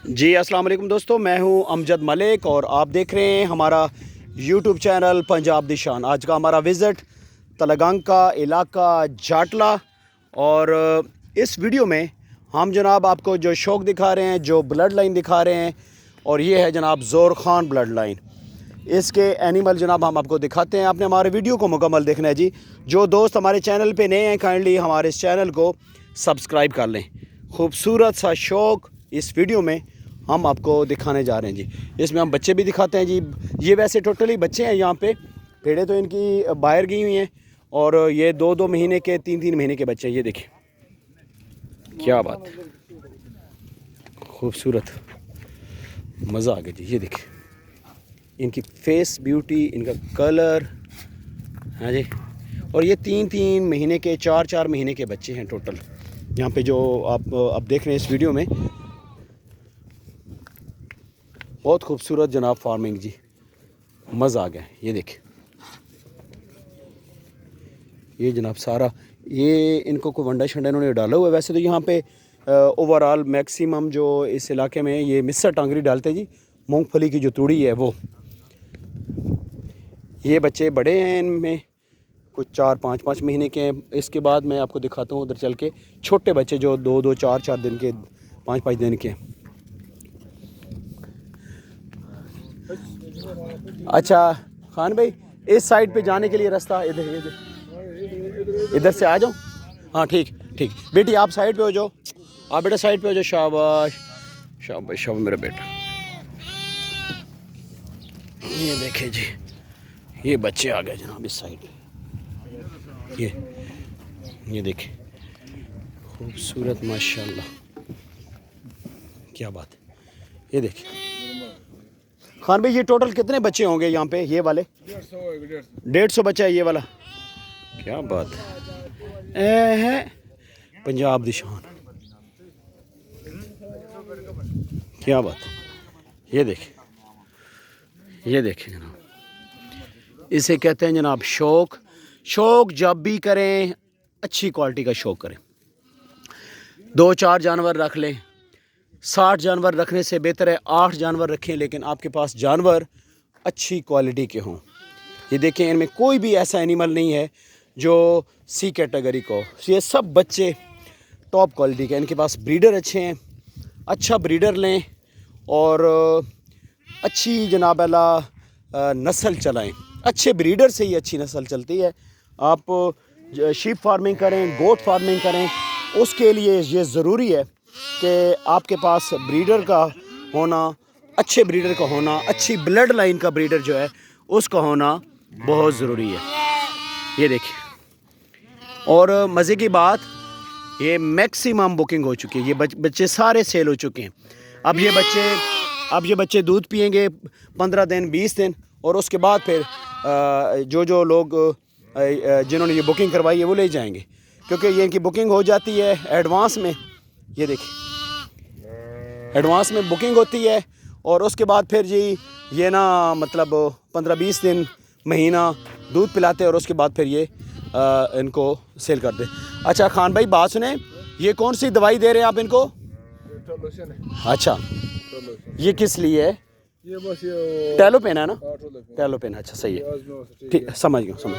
جی अस्सलाम वालेकुम दोस्तों, मैं हूं अमजद मलिक और आप देख रहे हैं हमारा यूट्यूब चैनल पंजाब दी शान। आज का हमारा विज़िट तलगंग का इलाका जाटला। और इस वीडियो में हम जनाब आपको जो शौक दिखा रहे हैं, जो ब्लड लाइन दिखा रहे हैं, और ये है जनाब ज़ोर ख़ान ब्लड लाइन। इसके एनिमल जनाब हम आपको दिखाते हैं। आपने हमारे वीडियो को मुकम्मल देखना है जी। जो दोस्त हमारे चैनल पे नए हैं, काइंडली हमारे इस चैनल को सब्सक्राइब कर लें। खूबसूरत सा शौक इस वीडियो में हम आपको दिखाने जा रहे हैं जी। इसमें हम बच्चे भी दिखाते हैं जी। ये वैसे टोटली बच्चे हैं यहाँ पे, भेड़ें तो इनकी बाहर गई हुई हैं, और ये 2-2 महीने के 3-3 महीने के बच्चे हैं। ये देखिए क्या बात, खूबसूरत, मज़ा आ गया जी। ये देखिए इनकी फेस ब्यूटी, इनका कलर है जी। और ये 3-3 महीने के 4-4 महीने के बच्चे हैं टोटल यहाँ पे जो आप अब देख रहे हैं इस वीडियो में। बहुत खूबसूरत जनाब फार्मिंग जी, मज़ा आ गया। ये देखिए ये जनाब सारा ये इनको कोई वंडा शंडा इन्होंने डाला हुआ है। वैसे तो यहाँ पे ओवरऑल मैक्सिमम जो इस इलाके में ये मिस्र टांगरी डालते हैं जी, मूंगफली की जो तूड़ी है वो। ये बच्चे बड़े हैं, इनमें कुछ 4-5 महीने के हैं। इसके बाद मैं आपको दिखाता हूँ उधर चल के छोटे बच्चे जो 2-2 4-4 दिन के, 5-5 दिन के। अच्छा खान भाई, इस साइड पे जाने के लिए रास्ता इधर से आ जाओ। हाँ ठीक ठीक बेटी, आप साइड पे हो जाओ, आप बेटा साइड पे हो जाओ। शाबाश शाबाश शाबाश मेरा बेटा। ये देखे जी, ये बच्चे आ गए जनाब इस साइड। ये देखे खूबसूरत, माशाल्लाह, क्या बात है। ये देखिए खान भाई, ये टोटल कितने बच्चे होंगे यहाँ पे? ये वाले 150 बच्चा है ये वाला। क्या बात है पंजाब दी शान, क्या बात है। ये देखें जनाब, इसे कहते हैं जनाब शौक। शौक जब भी करें, अच्छी क्वालिटी का शौक करें। 2-4 जानवर रख लें, 60 जानवर रखने से बेहतर है 8 जानवर रखें, लेकिन आपके पास जानवर अच्छी क्वालिटी के हों। ये देखें, इनमें कोई भी ऐसा एनिमल नहीं है जो सी कैटेगरी को। ये सब बच्चे टॉप क्वालिटी के। इनके पास ब्रीडर अच्छे हैं, अच्छा ब्रीडर लें और अच्छी जनाब अल्लाह नस्ल चलाएं। अच्छे ब्रीडर से ही अच्छी नस्ल चलती है। आप शीप फार्मिंग करें, गोट फार्मिंग करें, उसके लिए ये ज़रूरी है कि आपके पास ब्रीडर का होना, अच्छे ब्रीडर का होना, अच्छी ब्लड लाइन का ब्रीडर जो है उसका होना बहुत ज़रूरी है। ये देखिए, और मज़े की बात, ये मैक्सिमम बुकिंग हो चुकी है। ये बच्चे सारे सेल हो चुके हैं। अब ये बच्चे दूध पिएंगे 15 दिन 20 दिन, और उसके बाद फिर जो लोग जिन्होंने ये बुकिंग करवाई है वो ले जाएंगे, क्योंकि ये इनकी बुकिंग हो जाती है एडवांस में। ये देखिए एडवांस में बुकिंग होती है, और उसके बाद फिर जी ये ना मतलब 15-20 दिन, महीना दूध पिलाते हैं, और उसके बाद फिर ये इनको सेल कर दे। अच्छा खान भाई बात सुने, ये कौन सी दवाई दे रहे हैं आप इनको? अच्छा, ये किस लिए है? ये बस टेलोपेन है ना? टेलोपेन, अच्छा सही है, ठीक, समझ गया।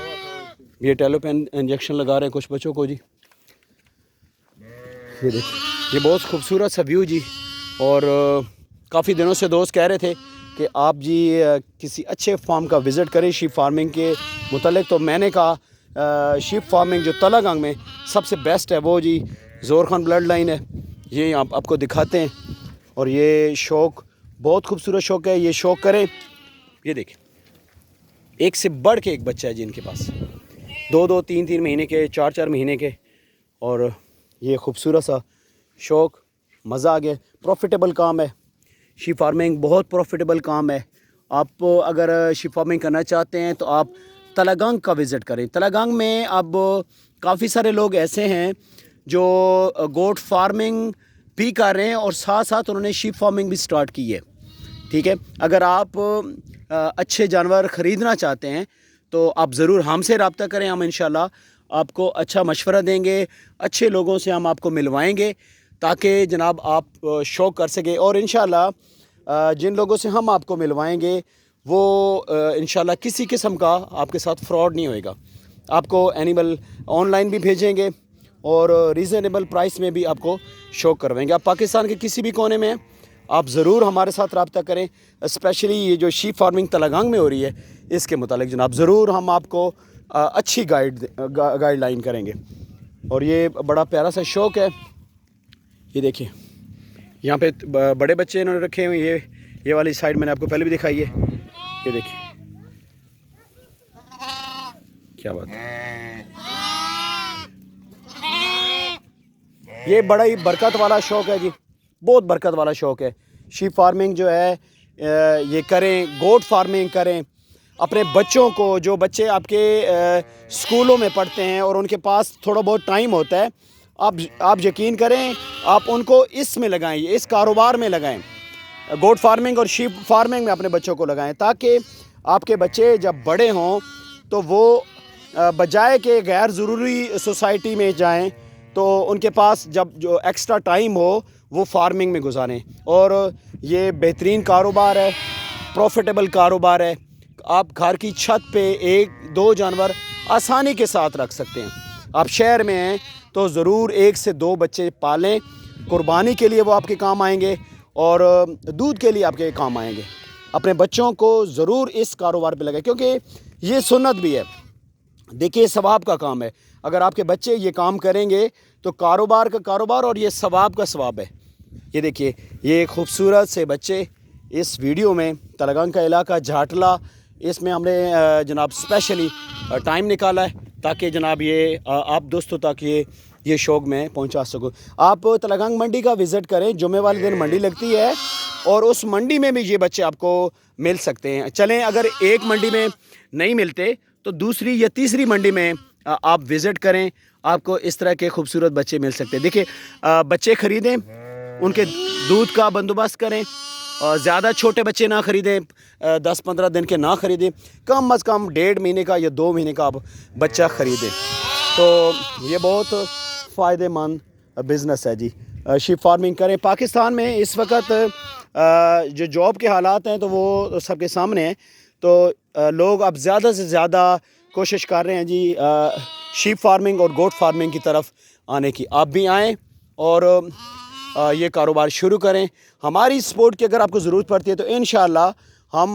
ये टेलोपेन इंजेक्शन लगा रहे हैं कुछ बच्चों को जी। ये देखिए, ये बहुत खूबसूरत सा व्यू जी। और काफ़ी दिनों से दोस्त कह रहे थे कि आप जी किसी अच्छे फार्म का विज़िट करें शीप फार्मिंग के मुतालिक। तो मैंने कहा शीप फार्मिंग जो तलगंग में सबसे बेस्ट है वो जी ज़ोर ख़ान ब्लड लाइन है। ये आपको दिखाते हैं, और ये शौक बहुत खूबसूरत शौक है, ये शौक करें। ये देखें, एक से बढ़ के एक बच्चा है जी इनके पास, 2-2 3-3 महीने के, 4-4 महीने के। और ये खूबसूरत सा शौक, मज़ा आ गया। प्रॉफिटेबल काम है शीप फार्मिंग, बहुत प्रॉफिटेबल काम है। आप अगर शीप फार्मिंग करना चाहते हैं तो आप तलगंग का विज़िट करें। तलगंग में अब काफ़ी सारे लोग ऐसे हैं जो गोट फार्मिंग भी कर रहे हैं, और साथ साथ उन्होंने शीप फार्मिंग भी स्टार्ट की है। ठीक है, अगर आप अच्छे जानवर ख़रीदना चाहते हैं तो आप ज़रूर हमसे रब्ता करें। हम इंशाल्लाह आपको अच्छा मशवरा देंगे, अच्छे लोगों से हम आपको मिलवाएंगे, تاکہ جناب آپ شوق کر سکیں. اور انشاءاللہ جن لوگوں سے ہم آپ کو ملوائیں گے وہ انشاءاللہ کسی قسم کا آپ کے ساتھ فراڈ نہیں ہوئے گا. آپ کو اینیمل آن لائن بھی بھیجیں گے اور ریزنیبل پرائس میں بھی آپ کو شوق کروائیں گے. آپ پاکستان کے کسی بھی کونے میں ہیں, آپ ضرور ہمارے ساتھ رابطہ کریں. اسپیشلی یہ جو شیپ فارمنگ تلنگانگ میں ہو رہی ہے اس کے متعلق جناب ضرور ہم آپ کو اچھی گائیڈ لائن کریں گے. اور یہ بڑا پیارا سا شوق ہے. یہ دیکھیں یہاں پہ بڑے بچے انہوں نے رکھے ہوئے. یہ والی سائڈ میں نے آپ کو پہلے بھی دکھائی ہے. یہ دیکھیں کیا بات ہے. یہ بڑا ہی برکت والا شوق ہے جی, بہت برکت والا شوق ہے. شیپ فارمنگ جو ہے یہ کریں, گوٹ فارمنگ کریں. اپنے بچوں کو, جو بچے آپ کے اسکولوں میں پڑھتے ہیں اور ان کے پاس تھوڑا بہت ٹائم ہوتا ہے, آپ یقین کریں آپ ان کو اس میں لگائیں, اس کاروبار میں لگائیں. گوٹ فارمنگ اور شیپ فارمنگ میں اپنے بچوں کو لگائیں تاکہ آپ کے بچے جب بڑے ہوں تو وہ بجائے کہ غیر ضروری سوسائٹی میں جائیں تو ان کے پاس جب جو ایکسٹرا ٹائم ہو وہ فارمنگ میں گزاریں. اور یہ بہترین کاروبار ہے, پروفیٹیبل کاروبار ہے. آپ گھر کی چھت پہ 1-2 جانور آسانی کے ساتھ رکھ سکتے ہیں. آپ شہر میں ہیں تو ضرور 1 سے 2 بچے پالیں. قربانی کے لیے وہ آپ کے کام آئیں گے اور دودھ کے لیے آپ کے کام آئیں گے. اپنے بچوں کو ضرور اس کاروبار پہ لگائیں کیونکہ یہ سنت بھی ہے. دیکھیے ثواب کا کام ہے. اگر آپ کے بچے یہ کام کریں گے تو کاروبار کا کاروبار اور یہ ثواب کا ثواب ہے. یہ دیکھیے یہ خوبصورت سے بچے اس ویڈیو میں تلنگانگ کا علاقہ جھاٹلا, اس میں ہم نے جناب اسپیشلی ٹائم نکالا ہے تاکہ جناب یہ آپ دوستوں تک یہ شوق میں پہنچا سکوں. آپ تلنگانگ منڈی کا وزٹ کریں, جمعے والے دن منڈی لگتی ہے اور اس منڈی میں بھی یہ بچے آپ کو مل سکتے ہیں. چلیں اگر ایک منڈی میں نہیں ملتے تو دوسری یا تیسری منڈی میں آپ وزٹ کریں, آپ کو اس طرح کے خوبصورت بچے مل سکتے ہیں. دیکھیں بچے خریدیں, ان کے دودھ کا بندوبست کریں, زیادہ چھوٹے بچے نہ خریدیں, 10-15 دن کے نہ خریدیں, کم از کم 1.5 مہینے کا یا 2 مہینے کا آپ بچہ خریدیں. تو یہ بہت فائدہ مند بزنس ہے جی. شیپ فارمنگ کریں. پاکستان میں اس وقت جو جاب کے حالات ہیں تو وہ سب کے سامنے ہیں, تو لوگ اب زیادہ سے زیادہ کوشش کر رہے ہیں جی شیپ فارمنگ اور گوٹ فارمنگ کی طرف آنے کی. آپ بھی آئیں اور یہ کاروبار شروع کریں. ہماری سپورٹ کی اگر آپ کو ضرورت پڑتی ہے تو انشاءاللہ ہم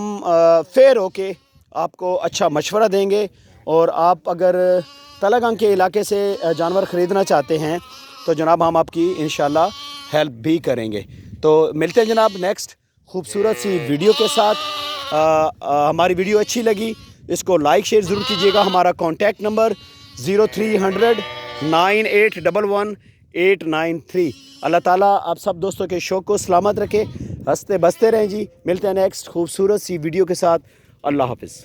فیئر ہو کے آپ کو اچھا مشورہ دیں گے. اور آپ اگر تلنگانگ کے علاقے سے جانور خریدنا چاہتے ہیں تو جناب ہم آپ کی انشاءاللہ ہیلپ بھی کریں گے. تو ملتے ہیں جناب نیکسٹ خوبصورت سی ویڈیو کے ساتھ. ہماری ویڈیو اچھی لگی اس کو لائک شیئر ضرور کیجیے گا. ہمارا کانٹیکٹ نمبر 0300 9811 893. اللہ تعالیٰ آپ سب دوستوں کے شوق کو سلامت رکھے, ہنستے بستے رہیں جی. ملتے ہیں نیکسٹ خوبصورت سی ویڈیو کے ساتھ. اللہ حافظ.